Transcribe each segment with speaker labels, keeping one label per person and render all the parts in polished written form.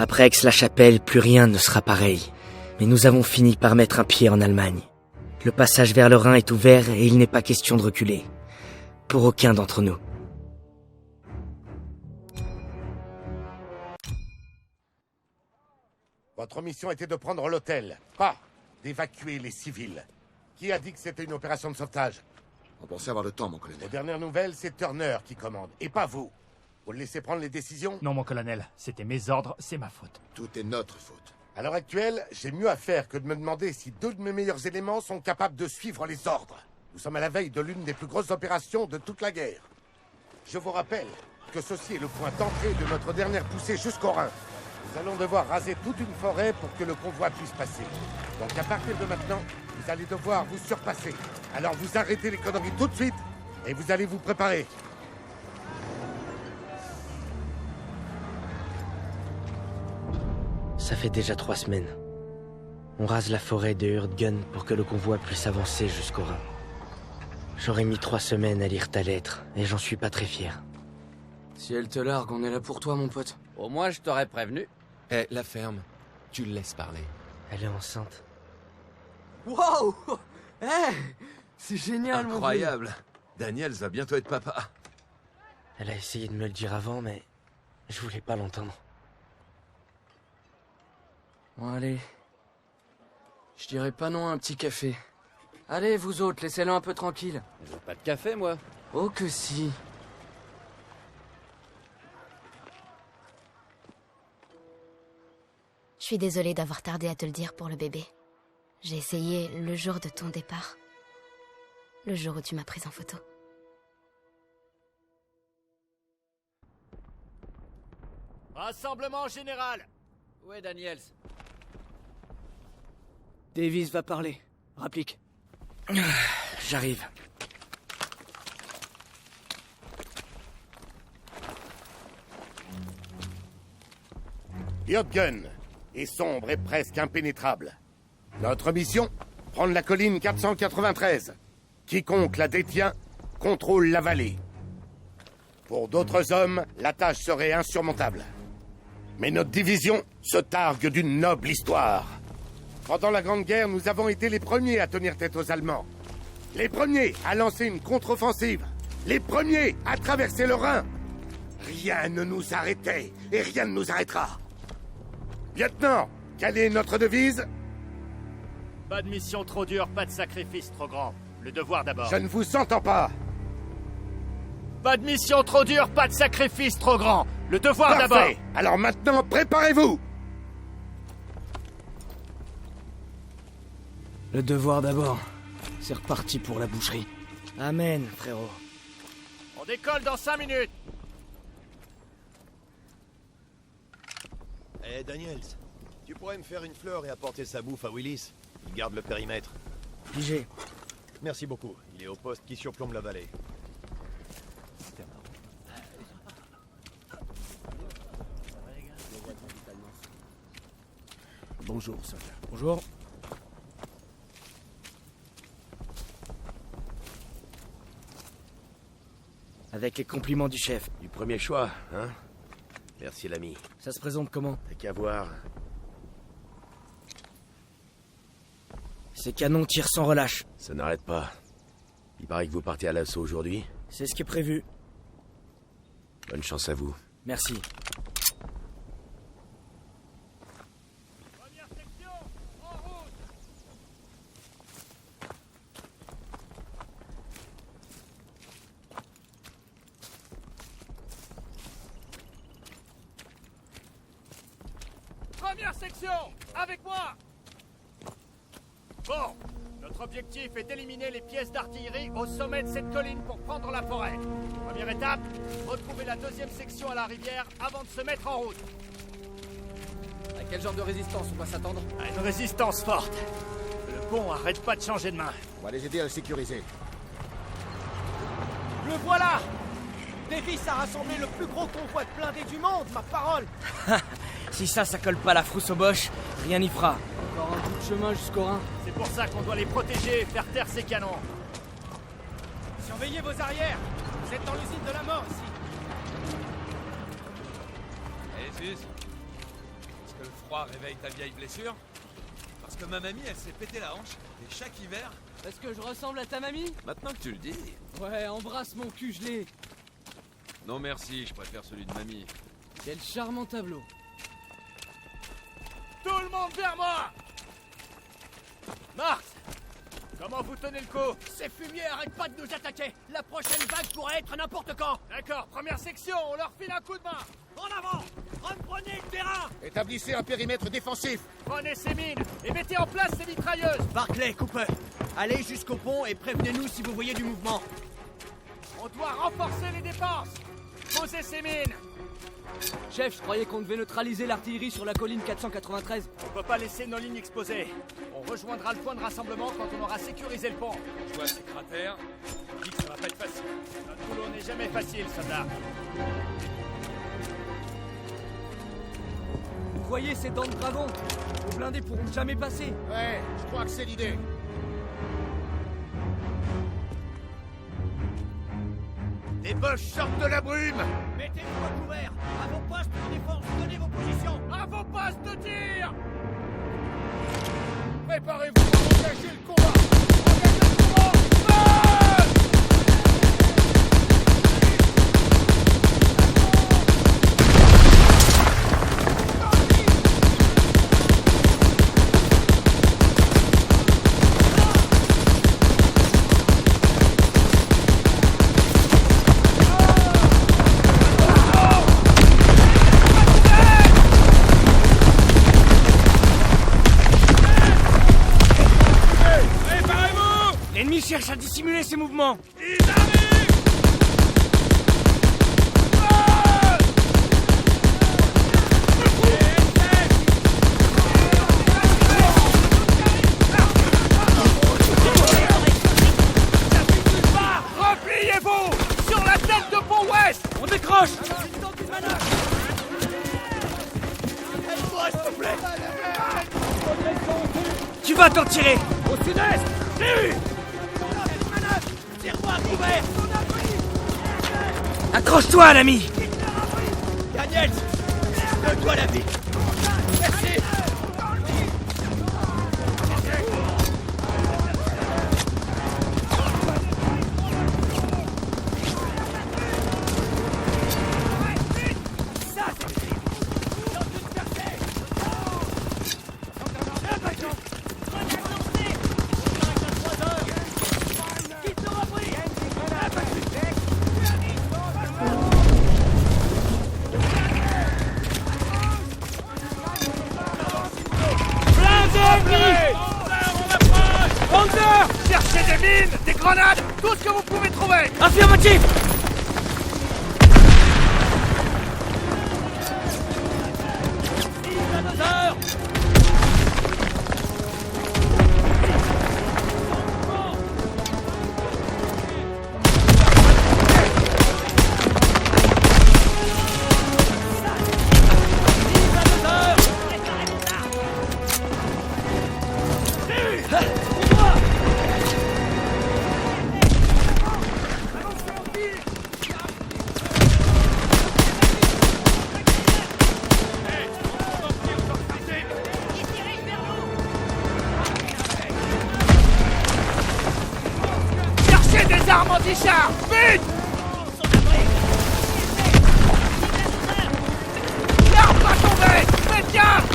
Speaker 1: Après Aix-la-Chapelle, plus rien ne sera pareil. Mais nous avons fini par mettre un pied en Allemagne. Le passage vers le Rhin est ouvert et il n'est pas question de reculer. Pour aucun d'entre nous.
Speaker 2: Votre mission était de prendre l'hôtel, pas d'évacuer les civils. Qui a dit que c'était une opération de sauvetage?
Speaker 3: On pensait avoir le temps, mon colonel.
Speaker 2: Aux dernières nouvelles, c'est Turner qui commande, et pas vous. Vous le laissez prendre les décisions?
Speaker 4: Non, mon colonel, c'était mes ordres, c'est ma faute.
Speaker 3: Tout est notre faute.
Speaker 2: À l'heure actuelle, j'ai mieux à faire que de me demander si deux de mes meilleurs éléments sont capables de suivre les ordres. Nous sommes à la veille de l'une des plus grosses opérations de toute la guerre. Je vous rappelle que ceci est le point d'entrée de notre dernière poussée jusqu'au Rhin. Nous allons devoir raser toute une forêt pour que le convoi puisse passer. Donc à partir de maintenant, vous allez devoir vous surpasser. Alors vous arrêtez les conneries tout de suite et vous allez vous préparer.
Speaker 1: Ça fait déjà 3 semaines. On rase la forêt de Hurtgen pour que le convoi puisse avancer jusqu'au Rhin. J'aurais mis 3 semaines à lire ta lettre, et j'en suis pas très fier.
Speaker 5: Si elle te largue, on est là pour toi, mon pote.
Speaker 6: Au moins, je t'aurais prévenu.
Speaker 7: Eh, la ferme. Tu le laisses parler.
Speaker 1: Elle est enceinte.
Speaker 5: Wow. Eh, c'est génial, mon vieux.
Speaker 7: Incroyable. Daniel va bientôt être papa.
Speaker 1: Elle a essayé de me le dire avant, mais je voulais pas l'entendre.
Speaker 5: Bon, allez. Je dirais pas non à un petit café. Allez, vous autres, laissez-le un peu tranquille.
Speaker 6: Je veux pas de café, moi.
Speaker 5: Oh que si.
Speaker 8: Je suis désolée d'avoir tardé à te le dire pour le bébé. J'ai essayé le jour de ton départ. Le jour où tu m'as prise en photo.
Speaker 6: Rassemblement général. Où est Daniels?
Speaker 9: Davis va parler. Rapplique.
Speaker 1: J'arrive.
Speaker 2: Hurtgen est sombre et presque impénétrable. Notre mission, prendre la colline 493. Quiconque la détient contrôle la vallée. Pour d'autres hommes, la tâche serait insurmontable. Mais notre division se targue d'une noble histoire. Pendant la Grande Guerre, nous avons été les premiers à tenir tête aux Allemands. Les premiers à lancer une contre-offensive. Les premiers à traverser le Rhin. Rien ne nous arrêtait et rien ne nous arrêtera. Lieutenant, quelle est notre devise?
Speaker 4: Pas de mission trop dure, pas de sacrifice trop grand. Le devoir d'abord.
Speaker 2: Je ne vous entends pas.
Speaker 4: Pas de mission trop dure, pas de sacrifice trop grand. Le devoir d'abord.
Speaker 2: Parfait. Alors maintenant, préparez-vous.
Speaker 9: Le devoir d'abord. C'est reparti pour la boucherie.
Speaker 1: Amen, frérot.
Speaker 4: On décolle dans 5 minutes.
Speaker 10: Eh, Daniels, tu pourrais me faire une fleur et apporter sa bouffe à Willis? Il garde le périmètre.
Speaker 1: Pigé.
Speaker 10: Merci beaucoup. Il est au poste qui surplombe la vallée.
Speaker 9: Bonjour, soldat.
Speaker 1: Bonjour. Avec les compliments du chef.
Speaker 10: Du premier choix, hein? Merci, l'ami.
Speaker 1: Ça se présente comment?
Speaker 10: T'as qu'à voir.
Speaker 1: Ces canons tirent sans relâche.
Speaker 10: Ça n'arrête pas. Il paraît que vous partez à l'assaut aujourd'hui.
Speaker 1: C'est ce qui est prévu.
Speaker 10: Bonne chance à vous.
Speaker 1: Merci.
Speaker 4: Première section, en route. Première section, avec moi. Bon, notre objectif est d'éliminer les pièces d'artillerie au sommet de cette colline pour prendre la forêt. Première étape, retrouver la deuxième section à la rivière avant de se mettre en route.
Speaker 6: À quel genre de résistance on va s'attendre?
Speaker 4: À une résistance forte. Le pont arrête pas de changer de main.
Speaker 3: On va les aider à le sécuriser.
Speaker 9: Le voilà! Davis a rassemblé le plus gros convoi de blindés du monde, ma parole!
Speaker 1: Si ça colle pas la frousse au boche, rien n'y fera.
Speaker 5: Encore un bout de chemin jusqu'au Rhin.
Speaker 4: C'est pour ça qu'on doit les protéger et faire taire ces canons.
Speaker 9: Surveillez vos arrières! Vous êtes dans l'usine de la mort, ici!
Speaker 7: Allez, Sus. que le froid réveille ta vieille blessure? Parce que ma mamie, elle s'est pété la hanche, et chaque hiver...
Speaker 5: Est-ce que je ressemble à ta mamie?
Speaker 7: Maintenant que tu le dis...
Speaker 5: Ouais, embrasse mon cul gelé.
Speaker 7: Non merci, je préfère celui de mamie.
Speaker 5: Quel charmant tableau.
Speaker 4: Tout le monde vers moi! Mars! Comment vous tenez le coup?
Speaker 9: Ces fumiers arrêtent pas de nous attaquer. La prochaine vague pourrait être n'importe quand.
Speaker 4: D'accord, première section, on leur file un coup de main!
Speaker 9: En avant! Reprenez le terrain!
Speaker 3: Établissez un périmètre défensif.
Speaker 4: Prenez ces mines et mettez en place ces mitrailleuses!
Speaker 9: Barclay, Cooper, allez jusqu'au pont et prévenez-nous si vous voyez du mouvement.
Speaker 4: On doit renforcer les défenses! Posez ces mines!
Speaker 5: Chef, je croyais qu'on devait neutraliser l'artillerie sur la colline 493.
Speaker 4: On peut pas laisser nos lignes exposées. On rejoindra le point de rassemblement quand on aura sécurisé le pont.
Speaker 7: Je vois ces cratères, je dis que ça va pas être facile.
Speaker 4: Notre boulot n'est jamais facile, soldat.
Speaker 5: Vous voyez ces dents de dragon? Nos blindés pourront jamais passer.
Speaker 3: Ouais, je crois que c'est l'idée.
Speaker 2: Les Boches sortent de la brume!
Speaker 9: Mettez-vous à couvert. À vos postes de défense, donnez vos positions.
Speaker 4: À vos postes de tir!
Speaker 2: Préparez-vous à engager le combat! Engagez le combat! Feu!
Speaker 1: L'ennemi cherche à dissimuler ses mouvements.
Speaker 4: Repliez-vous! Sur la tête de pont ouest!
Speaker 1: On décroche.
Speaker 9: Aide-moi, s'il te plaît.
Speaker 1: Tu vas t'en tirer.
Speaker 9: Au sud-est. Tire! Tire-moi à couvert.
Speaker 1: Accroche-toi, l'ami.
Speaker 9: Daniel, donne-toi la vie. Merci.
Speaker 4: Cherchez des mines, des grenades, tout ce que vous pouvez trouver!
Speaker 1: Affirmatif.
Speaker 4: Cherchez des armes anti-char! Vite! L'arme va tomber! Faites gaffe!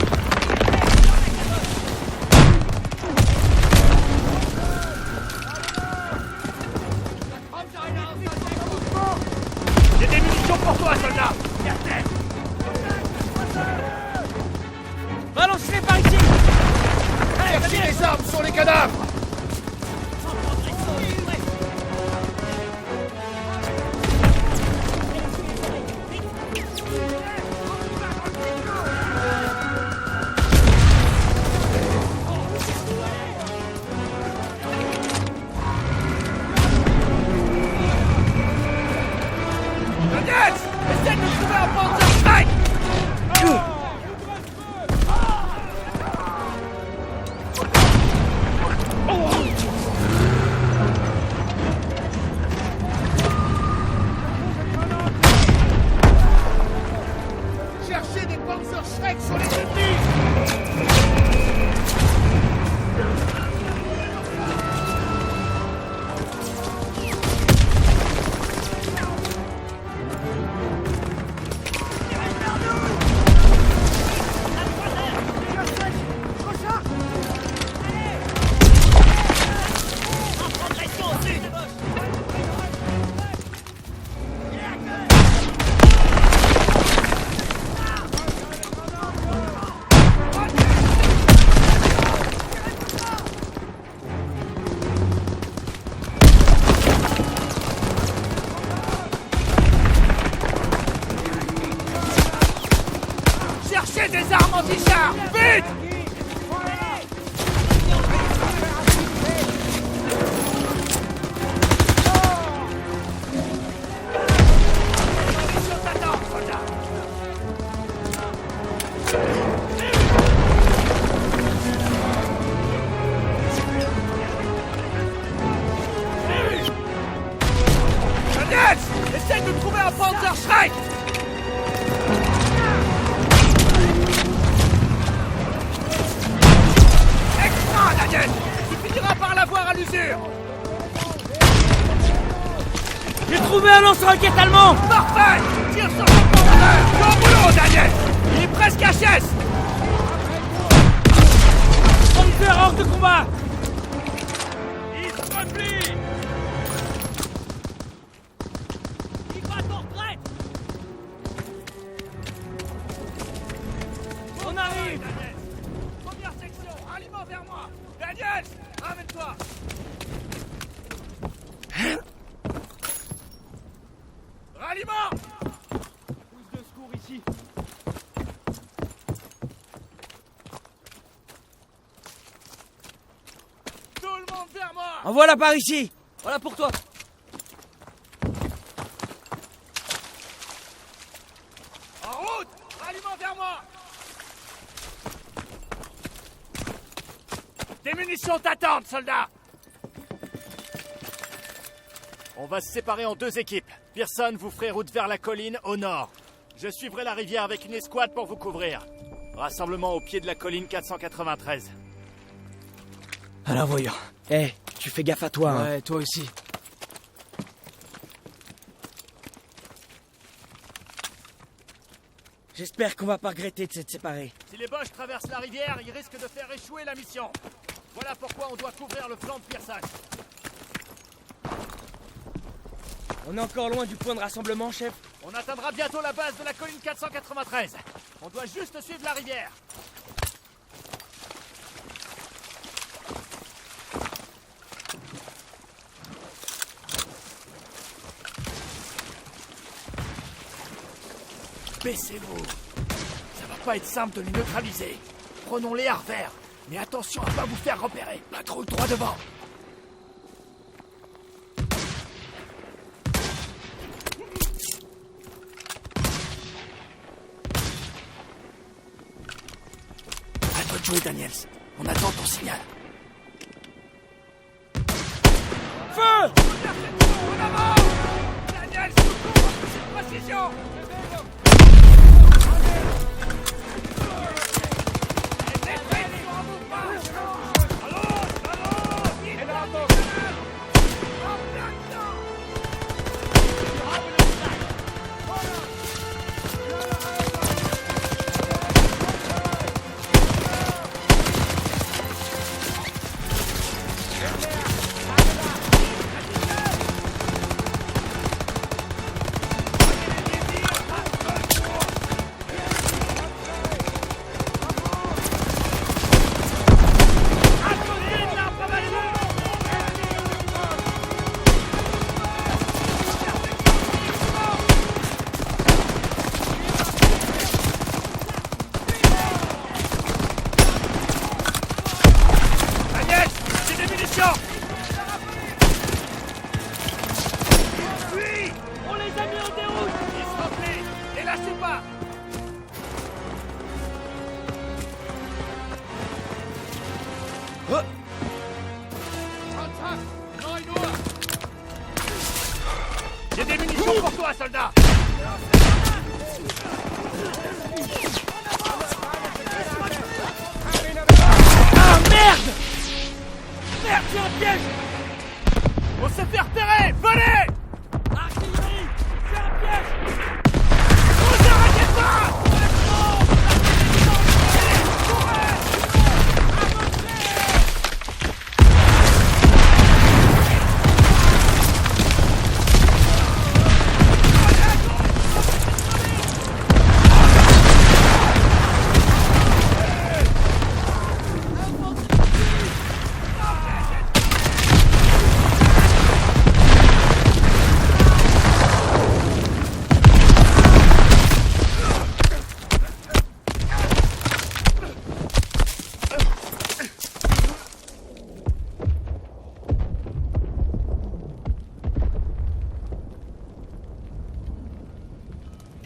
Speaker 4: J'ai des munitions pour toi, soldat!
Speaker 1: Balance-les par ici.
Speaker 2: Cherchez les armes sur les cadavres!
Speaker 4: Daniel! Essaye de trouver un Panzer Strike!
Speaker 2: Cherchez des Panzer Schreck sur les ennemis!
Speaker 4: des armes anti-char! Vite! Munitions t'attendent, soldat! Daniels! Essaye de trouver un Panzerschreck! Extra, Daniel! Tu finiras par l'avoir à l'usure!
Speaker 1: J'ai trouvé un lance-roquette allemand!
Speaker 4: Parfait! Tire sur son commandeur! Bon boulot, Daniel! Il est presque HS!
Speaker 1: Panzer hors de combat!
Speaker 4: Il se replie! Il va t'en retraite!
Speaker 1: On arrive!
Speaker 4: Daniel! Première section, ralliement vers moi! Daniel! Ramène-toi! Ralliement!
Speaker 9: Pousse de secours ici.
Speaker 4: Tout le monde vers moi!
Speaker 1: Envoie-la par ici!
Speaker 9: Voilà pour toi.
Speaker 4: En route! Ralliement vers moi! Des munitions t'attendent, soldat! On va se séparer en deux équipes. Pearson, vous ferez route vers la colline au nord. Je suivrai la rivière avec une escouade pour vous couvrir. Rassemblement au pied de la colline 493.
Speaker 1: Alors voyons. Tu fais gaffe à toi, hein.
Speaker 5: Ouais, toi aussi.
Speaker 1: J'espère qu'on va pas regretter de s'être séparés.
Speaker 4: Si les Boches traversent la rivière, ils risquent de faire échouer la mission. Voilà pourquoi on doit couvrir le flanc de Pearson.
Speaker 1: On est encore loin du point de rassemblement, chef.
Speaker 4: On atteindra bientôt la base de la colline 493. On doit juste suivre la rivière. Baissez-vous. Ça va pas être simple de les neutraliser. Prenons-les à revers. Mais attention à pas vous faire repérer. Pas trop droit devant. À toi de jouer, Daniels. On attend ton signal.
Speaker 1: Feu!
Speaker 4: En avant! Daniels, secours! Précision! J'ai des munitions pour toi, soldat!
Speaker 1: Ah, merde! Merde, c'est un piège!
Speaker 4: On se fait repérer! Venez!
Speaker 1: Artillerie! C'est un piège!
Speaker 4: Vous arrêtez pas!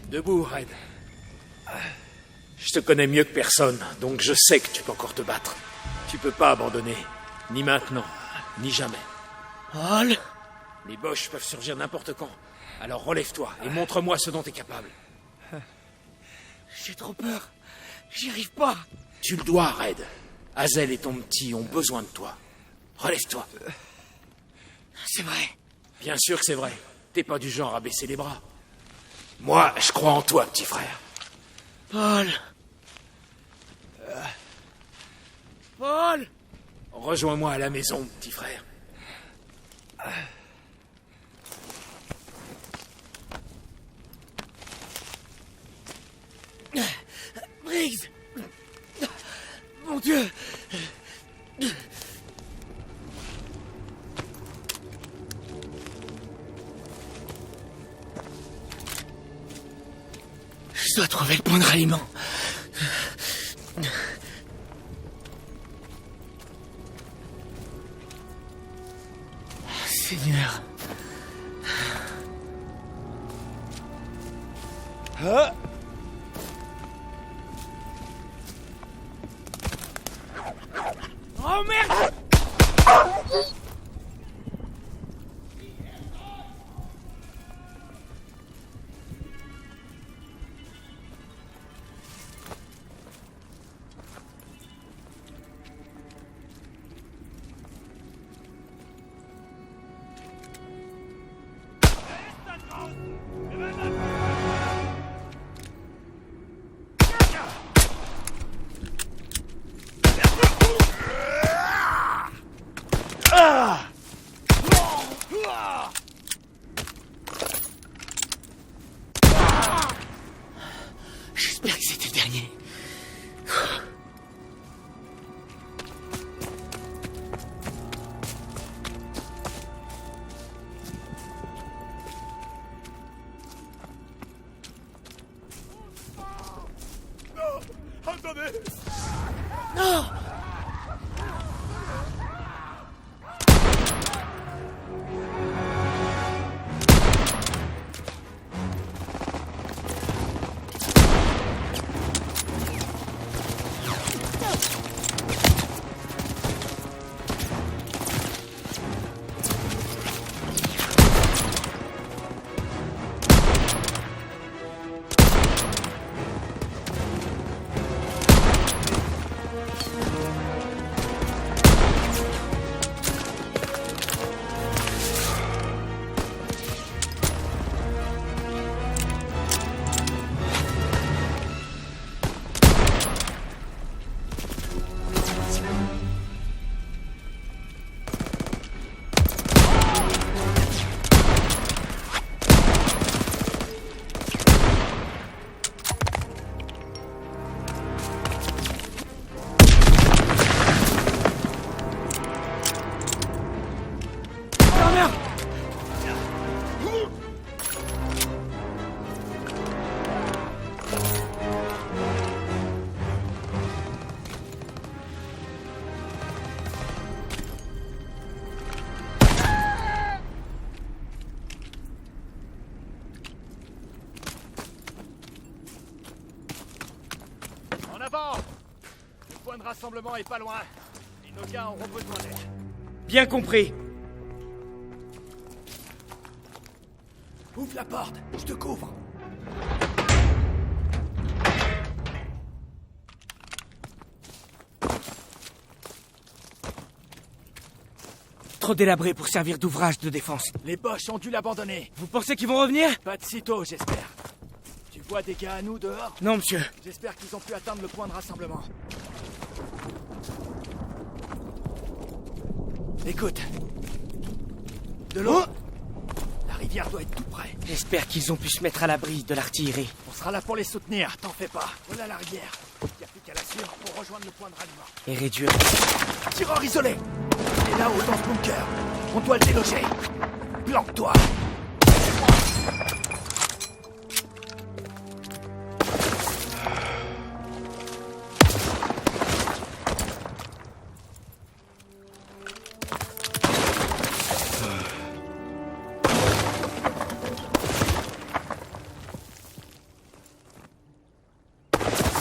Speaker 11: Debout, Red. Je te connais mieux que personne, donc je sais que tu peux encore te battre. Tu peux pas abandonner. Ni maintenant, ni jamais.
Speaker 1: Paul?
Speaker 11: Les Boches peuvent surgir n'importe quand. Alors relève-toi et montre-moi ce dont t'es capable.
Speaker 1: J'ai trop peur. J'y arrive pas.
Speaker 11: Tu le dois, Red. Hazel et ton petit ont besoin de toi. Relève-toi.
Speaker 1: C'est vrai.
Speaker 11: Bien sûr que c'est vrai. T'es pas du genre à baisser les bras. Moi, je crois en toi, petit frère.
Speaker 1: Paul. Paul.
Speaker 11: Rejoins-moi à la maison, petit frère.
Speaker 1: Briggs. Mon Dieu. Je dois trouver le point de ralliement. Seigneur. Oh merde! J'espère que c'était le dernier.
Speaker 3: Attendez!
Speaker 1: Non!
Speaker 4: En avant! Le point de rassemblement est pas loin. Et nos gars auront besoin d'aide.
Speaker 1: Bien compris.
Speaker 4: Ouvre la porte, je te couvre.
Speaker 1: Trop délabré pour servir d'ouvrage de défense.
Speaker 4: Les Boches ont dû l'abandonner.
Speaker 1: Vous pensez qu'ils vont revenir?
Speaker 4: Pas de sitôt, j'espère. Tu vois des gars à nous dehors?
Speaker 1: Non, monsieur.
Speaker 4: J'espère qu'ils ont pu atteindre le point de rassemblement. Écoute. De l'eau. La rivière doit être tout près.
Speaker 1: J'espère qu'ils ont pu se mettre à l'abri de l'artillerie.
Speaker 4: On sera là pour les soutenir, t'en fais pas. Voilà la rivière. Y a plus qu'à la suivre pour rejoindre le point de ralliement.
Speaker 1: Et réduire.
Speaker 4: Tireur isolé. Il est là-haut dans ce bunker. On doit le déloger. Planque-toi.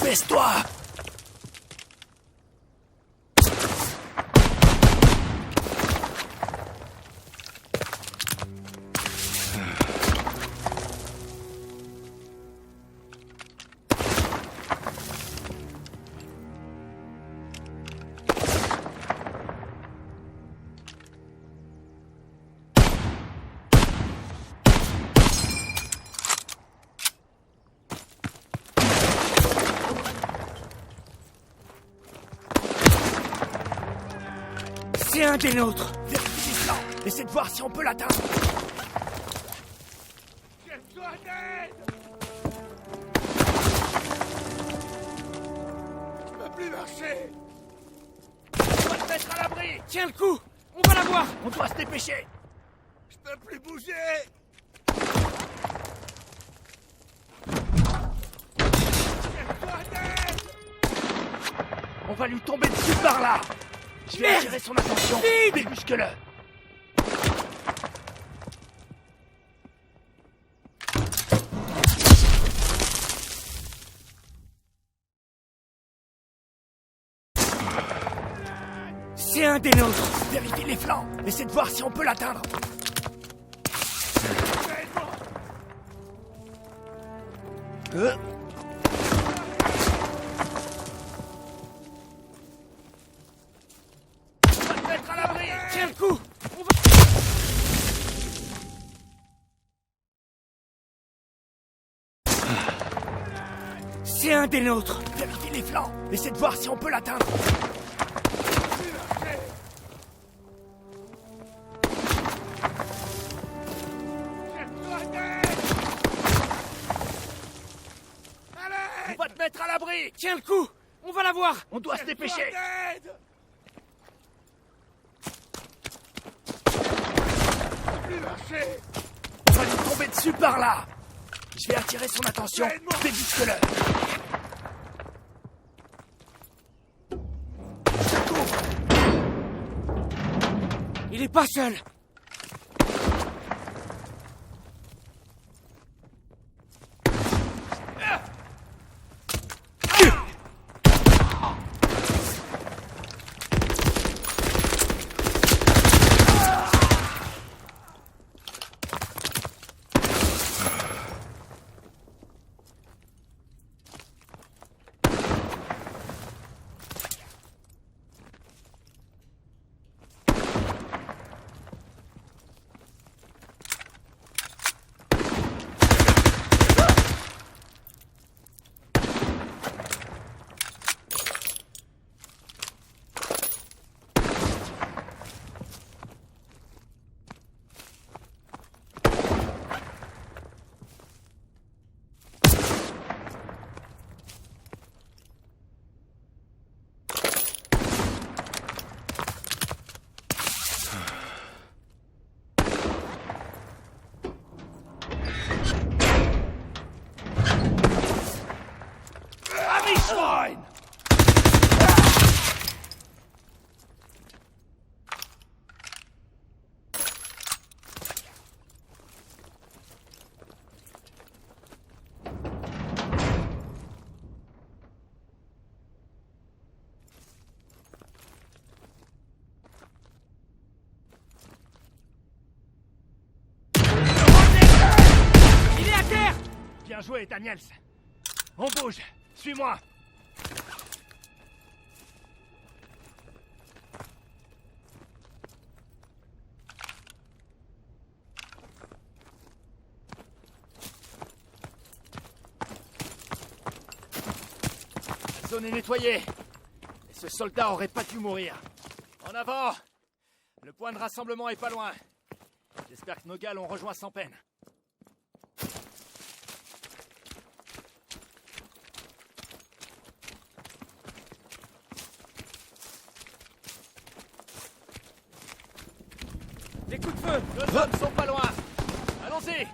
Speaker 11: Baisse-toi!
Speaker 1: C'est un des nôtres.
Speaker 11: Vérifie les flancs. Essaie de voir si on peut l'atteindre.
Speaker 3: J'ai besoin d'aide! Je peux plus marcher!
Speaker 11: On va te mettre à l'abri.
Speaker 1: Tiens le coup. On va la voir.
Speaker 11: On doit se dépêcher.
Speaker 3: Je peux plus bouger! J'ai besoin d'aide!
Speaker 11: On va lui tomber dessus par là. Je vais
Speaker 1: Merde.
Speaker 11: attirer son attention.
Speaker 1: Vite.
Speaker 11: Débusque-le.
Speaker 1: C'est un des nôtres.
Speaker 11: Vérifie les flancs. Essaie de voir si on peut l'atteindre.
Speaker 3: On va te mettre à l'abri!
Speaker 1: Tiens le coup. C'est un des nôtres.
Speaker 11: Vérifie les flancs. Essaie de voir si on peut l'atteindre.
Speaker 3: J'ai besoin d'aide! Allez!
Speaker 11: On va te mettre à l'abri.
Speaker 1: Tiens le coup. On va la voir.
Speaker 11: On doit se
Speaker 3: J'ai besoin
Speaker 11: dépêcher.
Speaker 3: d'aide! Je peux plus marcher!
Speaker 11: On va lui tomber dessus par là. Je vais attirer son attention.
Speaker 3: Aide-moi.
Speaker 11: Débusque-le.
Speaker 1: Il est pas seul.
Speaker 11: Bien joué, Daniels. On bouge. Suis-moi. La zone est nettoyée. Et ce soldat aurait pas dû mourir. En avant. Le point de rassemblement est pas loin. J'espère que nos gars l'ont rejoint sans peine.
Speaker 1: Les coups de feu.
Speaker 11: Deux hommes sont pas loin. Allons-y.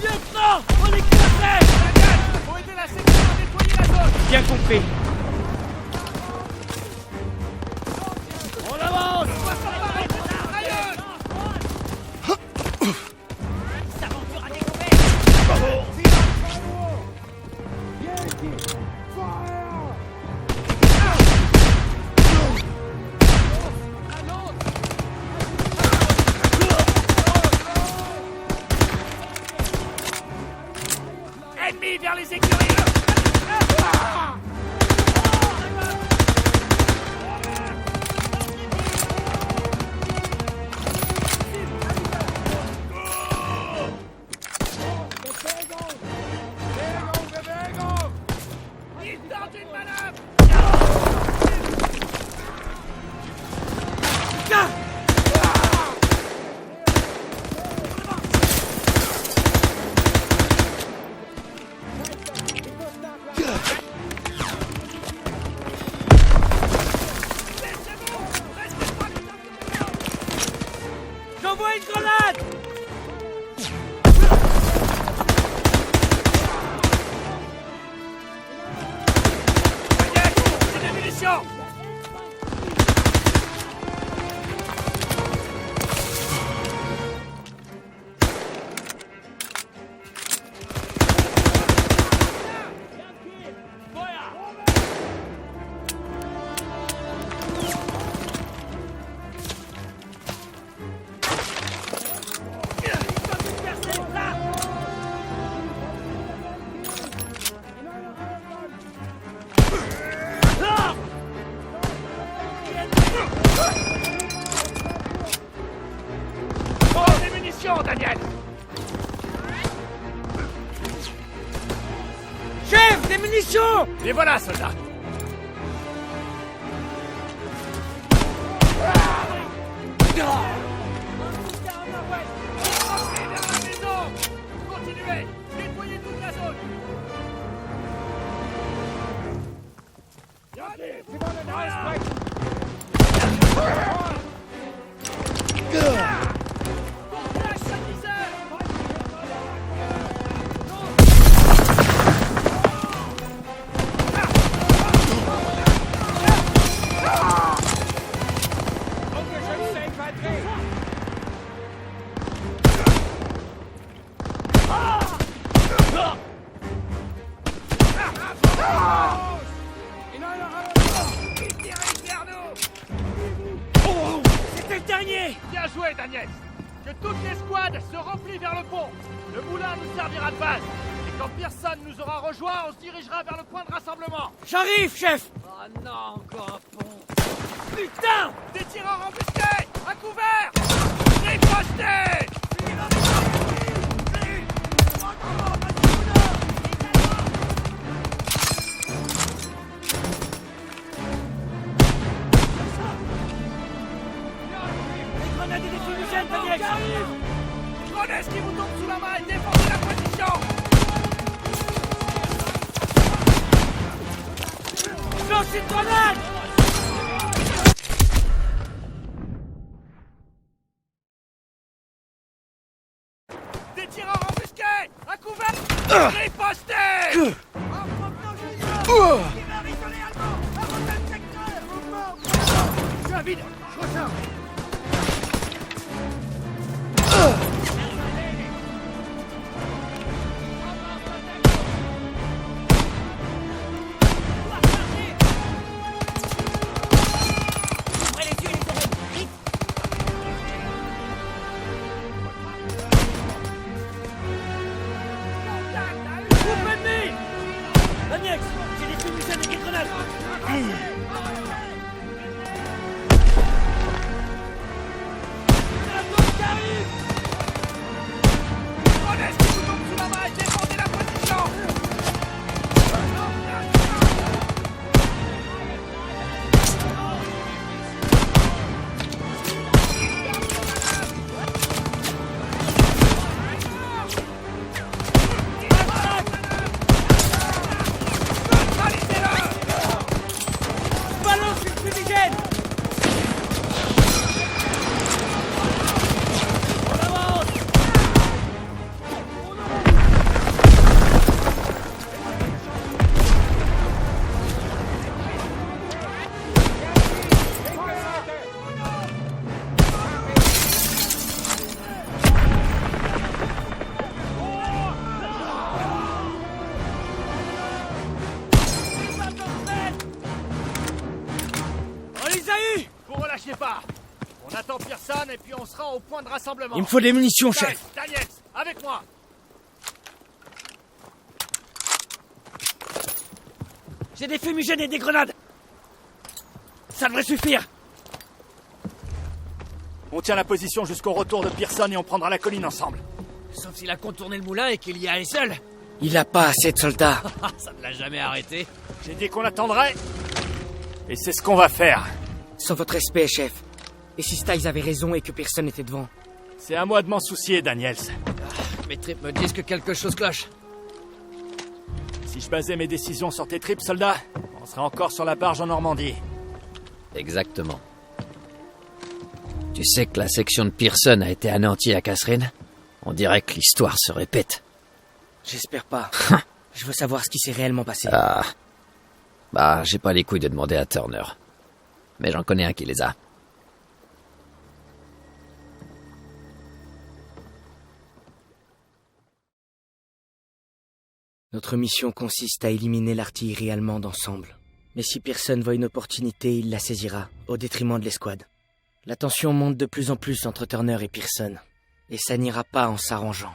Speaker 1: Lieutenant, on est coincés.
Speaker 11: Faut aider la sécurité à nettoyer la zone.
Speaker 1: Bien compris.
Speaker 11: On avance. On va s'emparer de ça. vers les écuries. Ils tentent une manœuvre.
Speaker 9: J'envoie une grenade!
Speaker 11: C'est des munitions. Des munitions, Daniel.
Speaker 9: Chef, des munitions!
Speaker 11: Les voilà, soldats. Entrez vers la maison. Continuez. Nettoyez toute la zone.
Speaker 9: C'était le dernier!
Speaker 11: Bien joué, Daniel. Que toute l'escouade se replie vers le pont. Le moulin nous servira de base. Et quand Pearson nous aura rejoints, on se dirigera vers le point de rassemblement.
Speaker 9: J'arrive, chef!
Speaker 6: Oh non, encore un pont.
Speaker 9: Putain!
Speaker 11: Des tireurs embusqués! À couvert! Ripostez!
Speaker 9: Des grenades et des fumigènes, Daniel!
Speaker 11: Prenez ce qui vous tombe sous la main et défendez la position!
Speaker 9: Lance une grenade!
Speaker 11: Des tireurs embusqués! À couvert! Ripostez!
Speaker 3: Je suis à vide. Je ressors.
Speaker 9: Ouvrez les yeux et les oreilles! Vite! Groupe ennemi! Daniel, j'ai des fumigènes et des grenades!
Speaker 11: Prenez ce qui vous tombe sous la main et défendez la position!
Speaker 9: Balance une fumigène! On avance! On les a eus!
Speaker 11: Vous relâchez pas! On attend Pearson et puis on sera au point de rassemblement.
Speaker 9: Il me faut des munitions,
Speaker 11: Guys,
Speaker 9: chef!
Speaker 11: Daniel, avec moi!
Speaker 1: J'ai des fumigènes et des grenades. Ça devrait suffire.
Speaker 4: On tient la position jusqu'au retour de Pearson et on prendra la colline ensemble.
Speaker 9: Sauf s'il a contourné le moulin et qu'il y allait seul.
Speaker 1: Il a pas assez de soldats.
Speaker 9: Ça ne l'a jamais arrêté.
Speaker 4: J'ai dit qu'on attendrait. Et c'est ce qu'on va faire.
Speaker 1: Sans votre respect, chef. Et si Styles avait raison et que personne n'était devant?
Speaker 4: C'est à moi de m'en soucier, Daniels.
Speaker 9: Mes tripes me disent que quelque chose cloche.
Speaker 4: Si je basais mes décisions sur tes tripes, soldat, on serait encore sur la barge en Normandie.
Speaker 6: Exactement. Tu sais que la section de Pearson a été anéantie à Catherine? On dirait que l'histoire se répète.
Speaker 1: J'espère pas. Je veux savoir ce qui s'est réellement passé.
Speaker 6: Ah. Bah, j'ai pas les couilles de demander à Turner. Mais j'en connais un qui les a.
Speaker 1: Notre mission consiste à éliminer l'artillerie allemande ensemble. Mais si Pearson voit une opportunité, il la saisira, au détriment de l'escouade. La tension monte de plus en plus entre Turner et Pearson. Et ça n'ira pas en s'arrangeant.